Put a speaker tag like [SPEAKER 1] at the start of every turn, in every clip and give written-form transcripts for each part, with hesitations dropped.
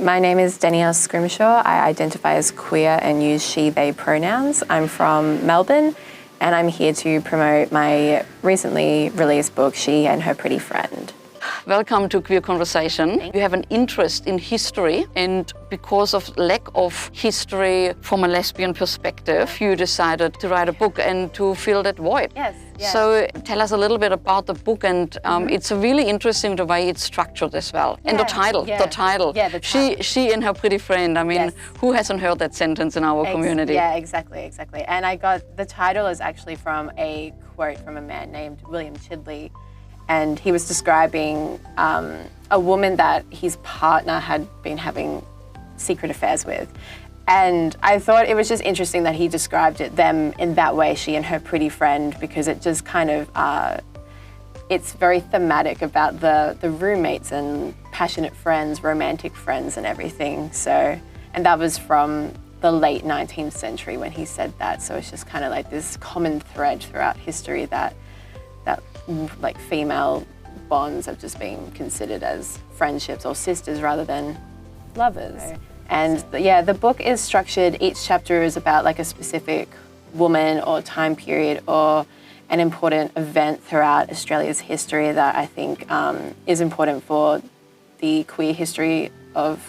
[SPEAKER 1] My name is Yves Scrimshaw. I identify as queer and use she, they pronouns. I'm from Melbourne and I'm here to promote my recently released book, She and Her Pretty Friend.
[SPEAKER 2] Welcome to Queer Conversation. You have an interest in history, and because of lack of history from a lesbian perspective, you decided to write a book and to fill that void.
[SPEAKER 1] Yes.
[SPEAKER 2] So tell us a little bit about the book, and it's a really interesting the way it's structured as well. And the title.
[SPEAKER 1] Yeah, the title.
[SPEAKER 2] She and Her Pretty Friend. I mean, who hasn't heard that sentence in our community?
[SPEAKER 1] Yeah, exactly. And I got, the title is actually from a quote from a man named William Chidley. And he was describing a woman that his partner had been having secret affairs with. And I thought it was just interesting that he described them in that way, she and her pretty friend, because it just kind of, it's very thematic about the roommates and passionate friends, romantic friends and everything. So, and that was from the late 19th century when he said that. So it's just kind of like this common thread throughout history that like female bonds have just been considered as friendships or sisters rather than lovers. And yeah, the book is structured, each chapter is about like a specific woman or time period or an important event throughout Australia's history that I think is important for the history of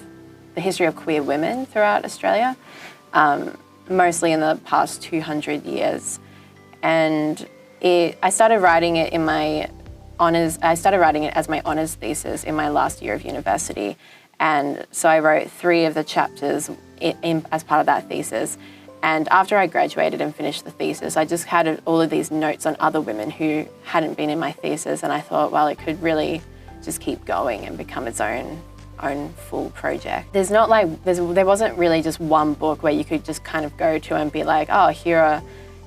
[SPEAKER 1] queer women throughout Australia, mostly in the past 200 years. And I started writing it in my honours. I started writing it as my honours thesis in my last year of university, and so I wrote 3 of the chapters as part of that thesis. And after I graduated and finished the thesis, I just had all of these notes on other women who hadn't been in my thesis, and I thought, well, it could really just keep going and become its own full project. There's not like there wasn't really just one book where you could just kind of go to and be like, oh,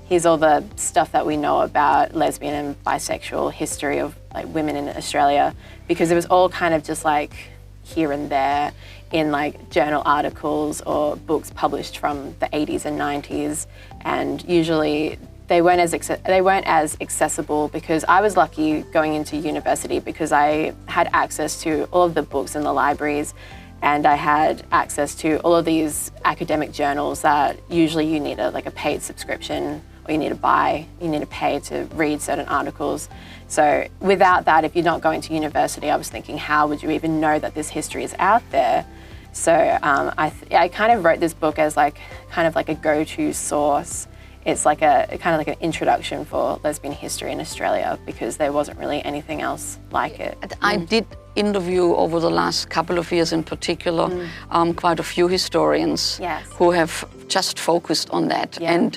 [SPEAKER 1] here's all the stuff that we know about lesbian and bisexual history of like women in Australia, because it was all kind of just like here and there in like journal articles or books published from the 80s and 90s, and usually they weren't as accessible, because I was lucky going into university because I had access to all of the books in the libraries, and I had access to all of these academic journals that usually you need a paid subscription, or you need to pay to read certain articles. So without that, if you're not going to university, I was thinking, how would you even know that this history is out there? So I kind of wrote this book as kind of like a go-to source. It's like kind of like an introduction for lesbian history in Australia, because there wasn't really anything else like it.
[SPEAKER 2] I did interview over the last couple of years in particular quite a few historians who have just focused on that. And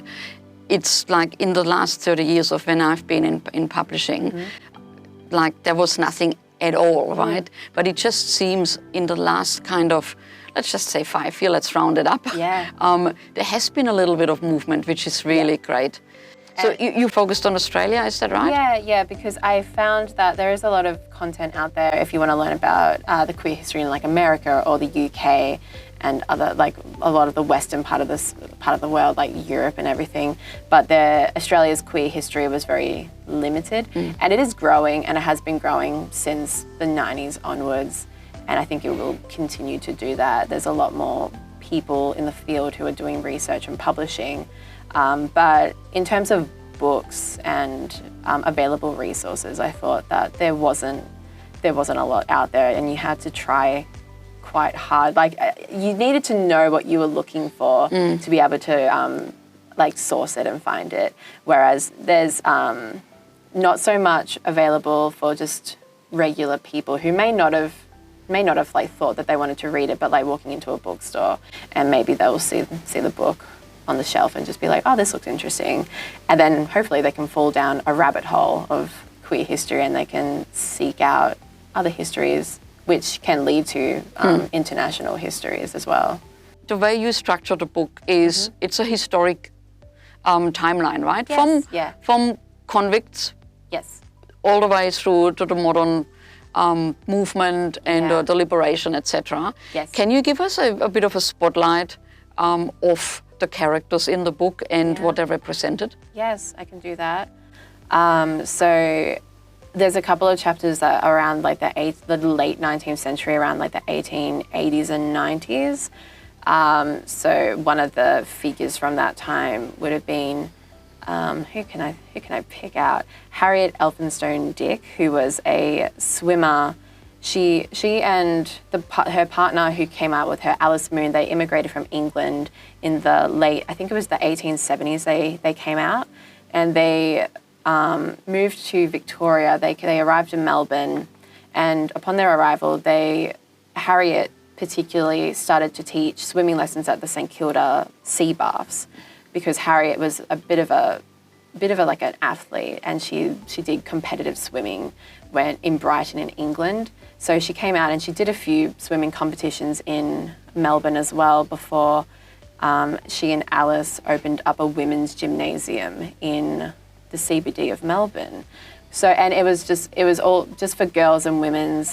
[SPEAKER 2] it's like in the last 30 years of when I've been in publishing, like there was nothing at all, right? But it just seems in the last kind of, let's just say 5 years, let's round it up. There has been a little bit of movement, which is really great. So you focused on Australia, is that right?
[SPEAKER 1] Yeah, because I found that there is a lot of content out there if you want to learn about the queer history in like America or the UK and other, like a lot of the western part of the world, like Europe and everything. But Australia's queer history was very limited, and it is growing, and it has been growing since the 90s onwards. And I think it will continue to do that. There's a lot more people in the field who are doing research and publishing. But in terms of books and available resources, I thought that there wasn't a lot out there, and you had to try quite hard. Like you needed to know what you were looking for to be able to source it and find it. Whereas there's not so much available for just regular people who may not have thought that they wanted to read it, but like walking into a bookstore and maybe they'll see the book on the shelf and just be like, oh, this looks interesting. And then hopefully they can fall down a rabbit hole of queer history and they can seek out other histories, which can lead to international histories as well.
[SPEAKER 2] The way you structure the book is it's a historic timeline, right?
[SPEAKER 1] Yes,
[SPEAKER 2] From convicts all the way through to the modern movement and the liberation, etc. Can you give us a bit of a spotlight of the characters in the book and what they represented?
[SPEAKER 1] Yes, I can do that. So there's a couple of chapters that are around like the late 19th century, around like the 1880s and 90s. So one of the figures from that time would have been, who can I pick out? Harriet Elphinstone-Dick, who was a swimmer. She and her partner who came out with her, Alice Moon, they immigrated from England in the late, I think it was the 1870s they came out, and they moved to Victoria. They arrived in Melbourne, and upon their arrival, Harriet particularly started to teach swimming lessons at the St Kilda sea baths, because Harriet was a bit of like an athlete, and she did competitive swimming in Brighton in England. So she came out and she did a few swimming competitions in Melbourne as well before she and Alice opened up a women's gymnasium in the CBD of Melbourne. So, and it was all just for girls and women,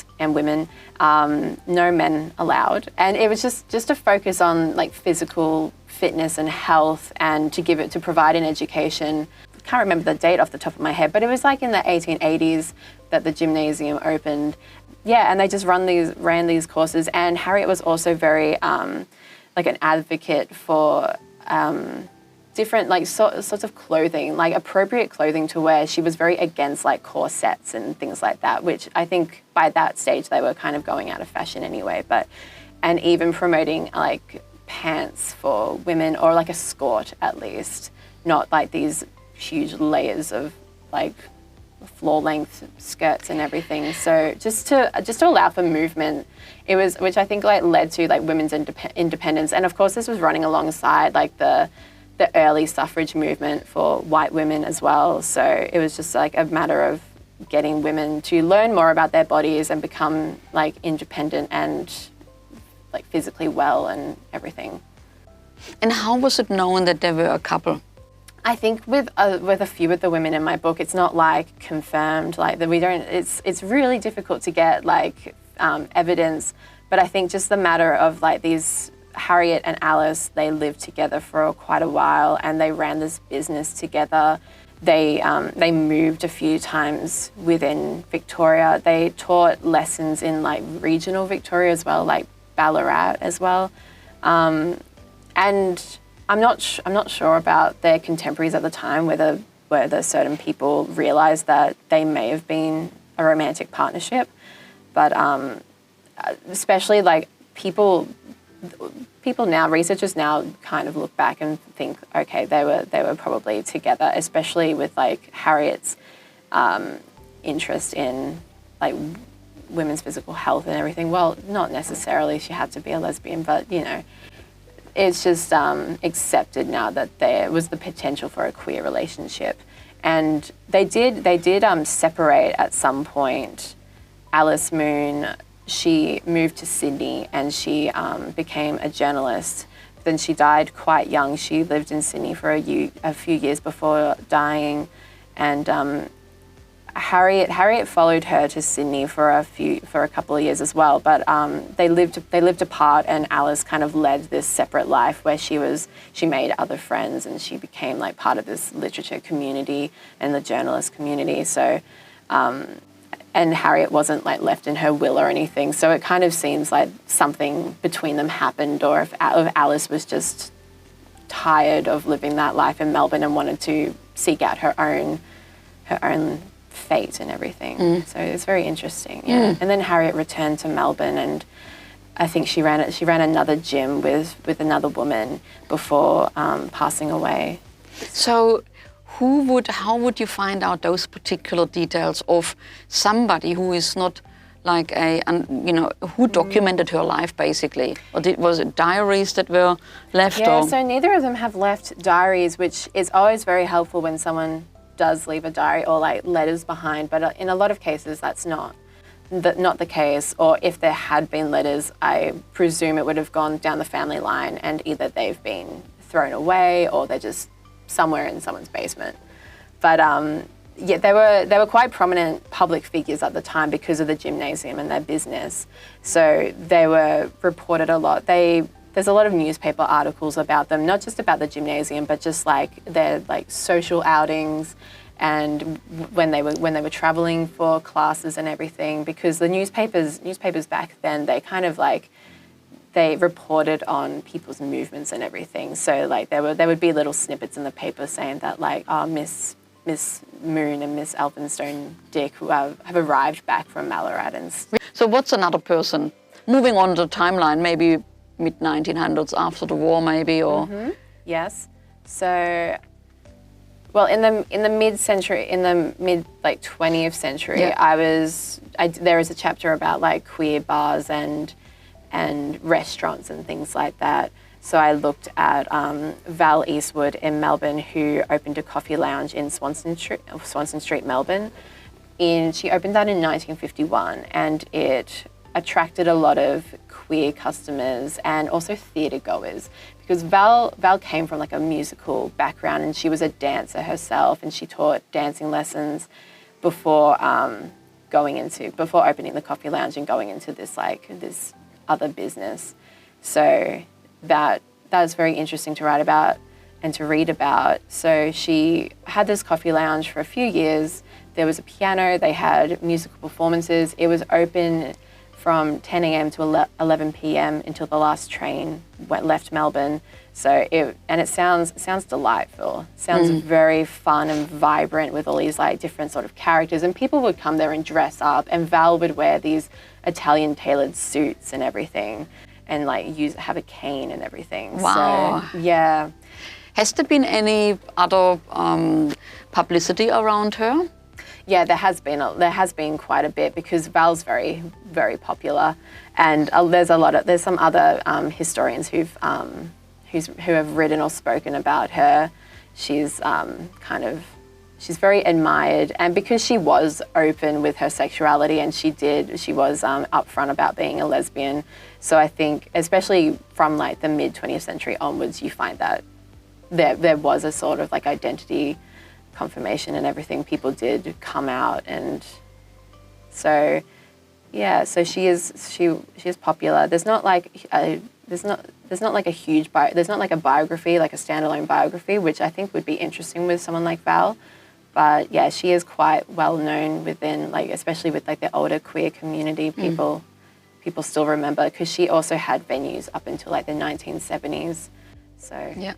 [SPEAKER 1] no men allowed. And it was just a focus on like physical fitness and health, and to provide an education. I can't remember the date off the top of my head, but it was like in the 1880s that the gymnasium opened. Yeah, and they just ran these courses. And Harriet was also very like an advocate for different like sorts of clothing, like appropriate clothing to wear. She was very against like corsets and things like that, which I think by that stage they were kind of going out of fashion anyway. And even promoting like pants for women, or like a skirt at least, not like these huge layers of like floor-length skirts and everything. So just to allow for movement, which I think like led to like women's independence. And of course, this was running alongside like the early suffrage movement for white women as well. So it was just like a matter of getting women to learn more about their bodies and become like independent and like physically well and everything.
[SPEAKER 2] And how was it known that they were a couple?
[SPEAKER 1] I think with a few of the women in my book, it's not like confirmed, like that we don't. It's really difficult to get like evidence, but I think just the matter of like these Harriet and Alice, they lived together for quite a while, and they ran this business together. They moved a few times within Victoria. They taught lessons in like regional Victoria as well, like Ballarat as well, and I'm not sure about their contemporaries at the time, whether certain people realised that they may have been a romantic partnership, but especially like people now, researchers now kind of look back and think, okay, they were probably together, especially with like Harriet's interest in like women's physical health and everything. Well, not necessarily she had to be a lesbian, but you know, it's just accepted now that there was the potential for a queer relationship. And they did separate at some point. Alice Moon, she moved to Sydney and she became a journalist. Then she died quite young. She lived in Sydney for a few years before dying. And Harriet followed her to Sydney for a couple of years as well, but they lived apart, and Alice kind of led this separate life where she made other friends, and she became like part of this literature community and the journalist community. So, and Harriet wasn't like left in her will or anything, so it kind of seems like something between them happened, or if Alice was just tired of living that life in Melbourne and wanted to seek out her own fate and everything. So it's very interesting. Yeah. And then Harriet returned to Melbourne, and I think she ran another gym with another woman before passing away.
[SPEAKER 2] So how would you find out those particular details of somebody who is not like who documented her life basically? Or was it diaries that were left?
[SPEAKER 1] Yeah, so neither of them have left diaries, which is always very helpful when someone does leave a diary or like letters behind, but in a lot of cases that's not the case. Or if there had been letters, I presume it would have gone down the family line, and either they've been thrown away or they're just somewhere in someone's basement. But yeah, they were quite prominent public figures at the time because of the gymnasium and their business. So they were reported a lot. There's a lot of newspaper articles about them, not just about the gymnasium, but just like their like social outings and when they were traveling for classes and everything, because the newspapers back then, they kind of like, they reported on people's movements and everything. So like there would be little snippets in the paper saying that like, oh, Miss Moon and Miss Elphinstone Dick who have arrived back from Ballarat. And
[SPEAKER 2] so what's another person? Moving on the timeline, maybe mid-1900s, after the war maybe, or?
[SPEAKER 1] Mm-hmm. Yes. So, well, in the mid-century, in the like 20th century, there is a chapter about like queer bars and restaurants and things like that. So I looked at Val Eastwood in Melbourne, who opened a coffee lounge in Swanston Street, Melbourne. She opened that in 1951, and it attracted a lot of queer customers and also theatre goers, because Val came from like a musical background, and she was a dancer herself, and she taught dancing lessons before opening the coffee lounge and going into this other business. So that was very interesting to write about and to read about. So she had this coffee lounge for a few years. There was a piano, they had musical performances. It was open from 10 a.m. to 11 p.m. until the last train left Melbourne. So it sounds delightful. It sounds very fun and vibrant with all these like different sort of characters, and people would come there and dress up, and Val would wear these Italian tailored suits and everything, and like have a cane and everything.
[SPEAKER 2] Wow.
[SPEAKER 1] So, yeah.
[SPEAKER 2] Has there been any other publicity around her?
[SPEAKER 1] Yeah, there has been quite a bit, because Val's very, very popular, and there's some other historians who have written or spoken about her. She's she's very admired, and because she was open with her sexuality, and she was upfront about being a lesbian. So I think, especially from like the mid 20th century onwards, you find that there was a sort of like identity confirmation and everything. People did come out, and so yeah, so she is popular. There's not like a biography, like a standalone biography, which I think would be interesting with someone like Val. But yeah, she is quite well known within, like, especially with like the older queer community. People still remember, because she also had venues up until like the 1970s. So
[SPEAKER 2] yeah.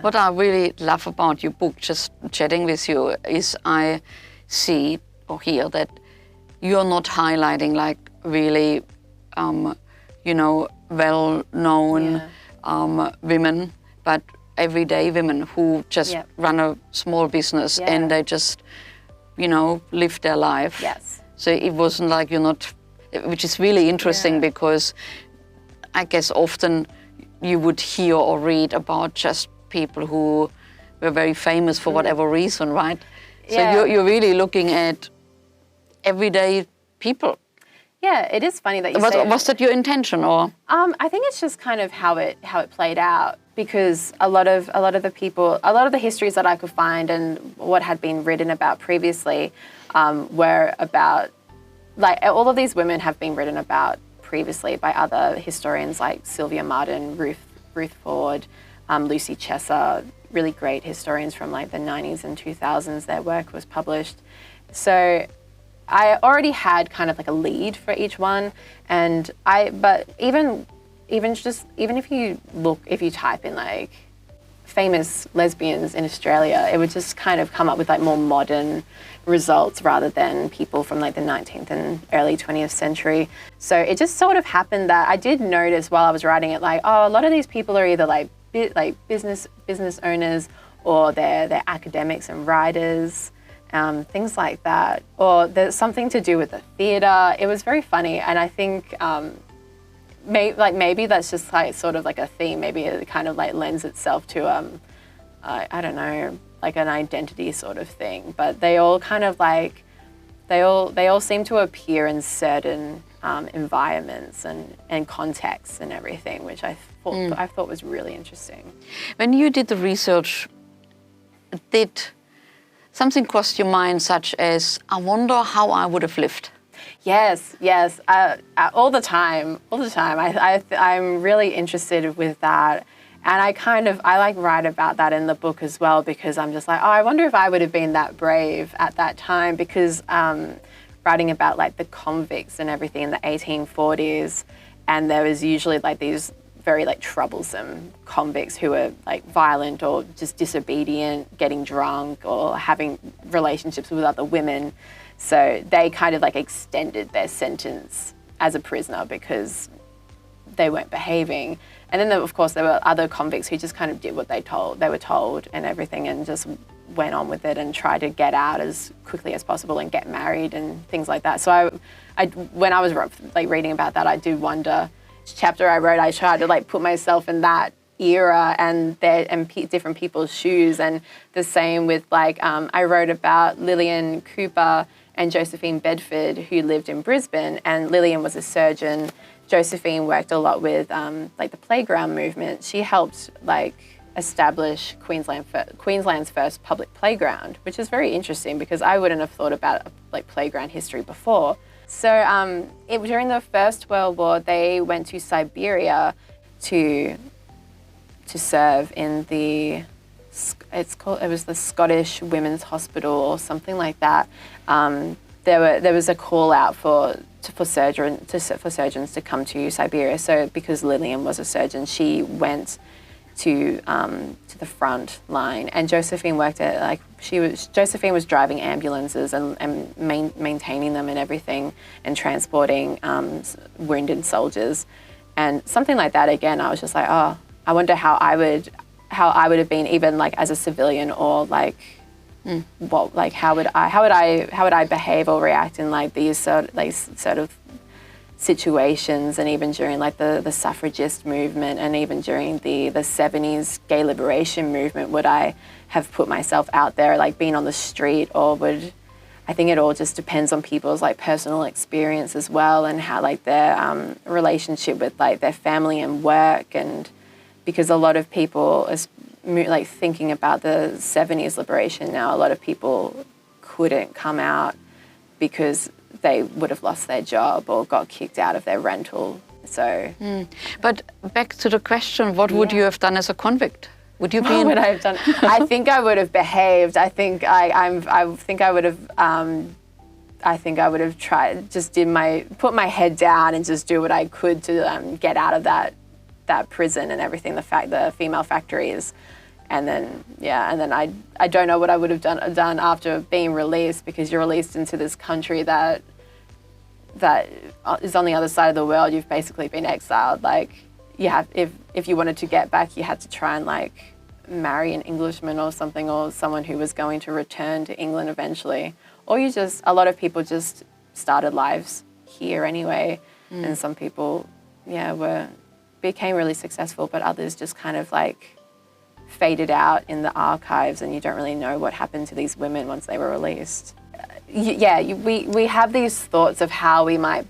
[SPEAKER 2] What I really love about your book, just chatting with you, is I see or hear that you're not highlighting like really, well-known women, but everyday women who just run a small business and they just, live their life.
[SPEAKER 1] Yes.
[SPEAKER 2] So it wasn't like which is really interesting, because I guess often you would hear or read about just people who were very famous for whatever reason, right?
[SPEAKER 1] Yeah.
[SPEAKER 2] So you're really looking at everyday people.
[SPEAKER 1] Yeah, it is funny that you say that.
[SPEAKER 2] Was that your intention, or?
[SPEAKER 1] I think it's just kind of how it played out, because a lot of the histories that I could find and what had been written about previously were about, like, all of these women have been written about previously by other historians like Sylvia Martin, Ruth Ford, Lucy Chesser, really great historians from like the 90s and 2000s. Their work was published. So I already had kind of like a lead for each one, but even if you type in like famous lesbians in Australia, it would just kind of come up with like more modern results rather than people from like the 19th and early 20th century. So it just sort of happened that I did notice while I was writing it, like, oh, a lot of these people are either like business owners, or they're academics and writers, things like that, or there's something to do with the theatre. It was very funny, and I think maybe that's just like sort of like a theme. Maybe it kind of like lends itself to I don't know, like an identity sort of thing. But they all kind of like they all seem to appear in certain environments and contexts and everything, which I thought was really interesting.
[SPEAKER 2] When you did the research, did something cross your mind, such as, I wonder how I would have lived?
[SPEAKER 1] Yes. All the time. I'm really interested with that. And I like write about that in the book as well, because I'm just like, oh, I wonder if I would have been that brave at that time, because writing about like the convicts and everything in the 1840s, and there was usually like these very like troublesome convicts who were like violent or just disobedient, getting drunk or having relationships with other women. So they kind of like extended their sentence as a prisoner because they weren't behaving. And then of course there were other convicts who just kind of did what they were told and everything, and just went on with it and tried to get out as quickly as possible and get married and things like that. So I when I was like reading about that, I do wonder, each chapter I wrote, I tried to like put myself in that era and different people's shoes. And the same with like, I wrote about Lillian Cooper and Josephine Bedford, who lived in Brisbane, and Lillian was a surgeon. Josephine worked a lot with like the playground movement. She helped like establish Queensland's first public playground, which is very interesting because I wouldn't have thought about like playground history before. So during the First World War, they went to Siberia to serve in the, it was the Scottish Women's Hospital or something like that. There was a call out for surgeons to come to Siberia. So because Lillian was a surgeon, she went to the front line, and Josephine worked at like Josephine was driving ambulances and maintaining them and everything, and transporting wounded soldiers, and something like that. Again, I was just like, oh, I wonder how I would have been, even like as a civilian, or like what, like how would I behave or react in like these sort of situations. And even during like the suffragist movement, and even during the 70s gay liberation movement, would I have put myself out there, like being on the street, or I think it all just depends on people's like personal experience as well, and how like their relationship with like their family and work. And because a lot of people, like thinking about the 70s liberation now, a lot of people couldn't come out because they would have lost their job or got kicked out of their rental. So,
[SPEAKER 3] But back to the question, what would you have done as a convict? Would you be?
[SPEAKER 1] What would I have done? I think I would have behaved. I think I would have tried, just put my head down and just do what I could to get out of that prison and everything, the female factories. And then I don't know what I would have done after being released, because you're released into this country that is on the other side of the world. You've basically been exiled. Like, if you wanted to get back, you had to try and like marry an Englishman or something, or someone who was going to return to England eventually. Or a lot of people just started lives here anyway. And some people, became really successful, but others just kind of like faded out in the archives, and you don't really know what happened to these women once they were released. We have these thoughts of how we might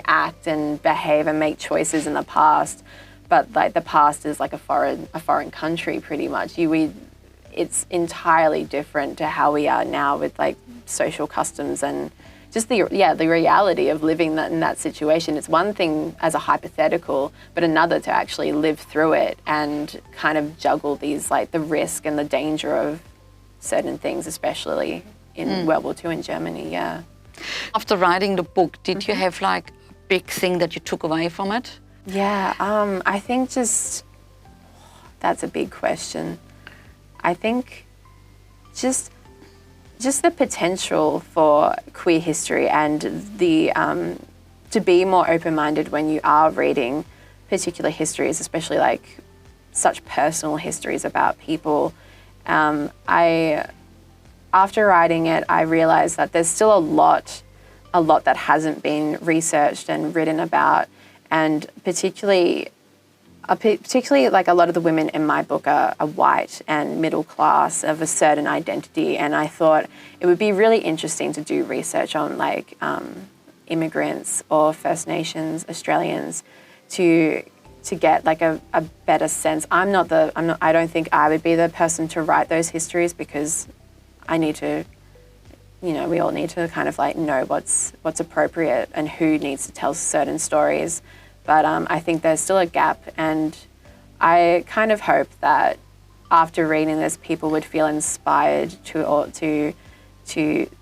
[SPEAKER 1] act and behave and make choices in the past, but like the past is like a foreign country pretty much. It's entirely different to how we are now with like social customs and just the reality of living in that situation. It's one thing as a hypothetical, but another to actually live through it and kind of juggle these, like the risk and the danger of certain things, especially in World War II in Germany,
[SPEAKER 3] After writing the book, did you have like a big thing that you took away from it?
[SPEAKER 1] Yeah, I think that's a big question. I think just the potential for queer history and to be more open-minded when you are reading particular histories, especially like such personal histories about people. After writing it, I realized that there's still a lot that hasn't been researched and written about, and particularly like a lot of the women in my book are white and middle class of a certain identity, and I thought it would be really interesting to do research on like immigrants or First Nations Australians to get like a better sense. I don't think I would be the person to write those histories, because I need to, we all need to kind of like know what's appropriate and who needs to tell certain stories. But I think there's still a gap, and I kind of hope that after reading this, people would feel inspired to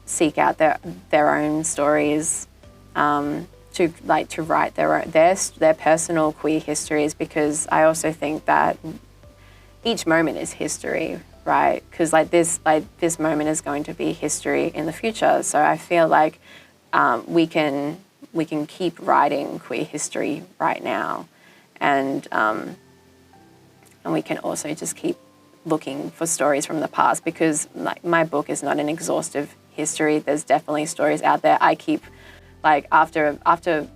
[SPEAKER 1] seek out their own stories, to write their personal queer histories, because I also think that each moment is history, right? Because this moment is going to be history in the future. So I feel like we can keep writing queer history right now, and we can also just keep looking for stories from the past, because my book is not an exhaustive history. There's definitely stories out there. I keep, after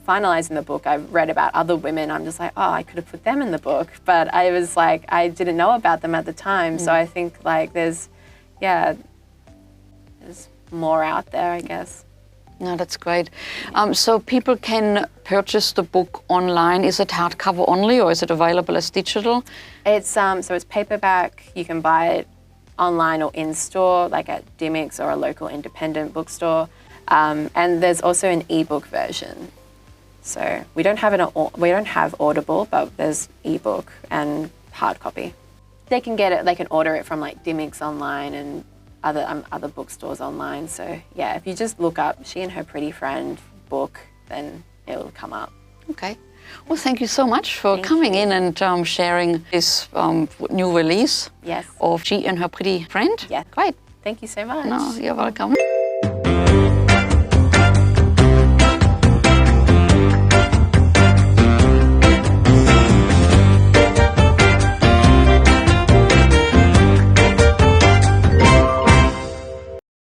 [SPEAKER 1] finalizing the book, I've read about other women. I'm just like, oh, I could have put them in the book, but I was like, I didn't know about them at the time. So I think there's more out there, I guess.
[SPEAKER 2] No, that's great. So people can purchase the book online. Is it hardcover only, or is it available as digital?
[SPEAKER 1] It's it's paperback. You can buy it online or in store, like at Dimmicks or a local independent bookstore. And there's also an ebook version. So we don't have Audible, but there's ebook and hard copy. They can get it. They can order it from Dimmicks online and other bookstores online. So yeah, if you just look up She and Her Pretty Friend book, then it'll come up.
[SPEAKER 2] Okay. Well, thank you so much for coming in and sharing this new release
[SPEAKER 1] yes.
[SPEAKER 2] of She and Her Pretty Friend.
[SPEAKER 1] Yeah.
[SPEAKER 2] Great.
[SPEAKER 1] Thank you so much.
[SPEAKER 2] No, you're welcome.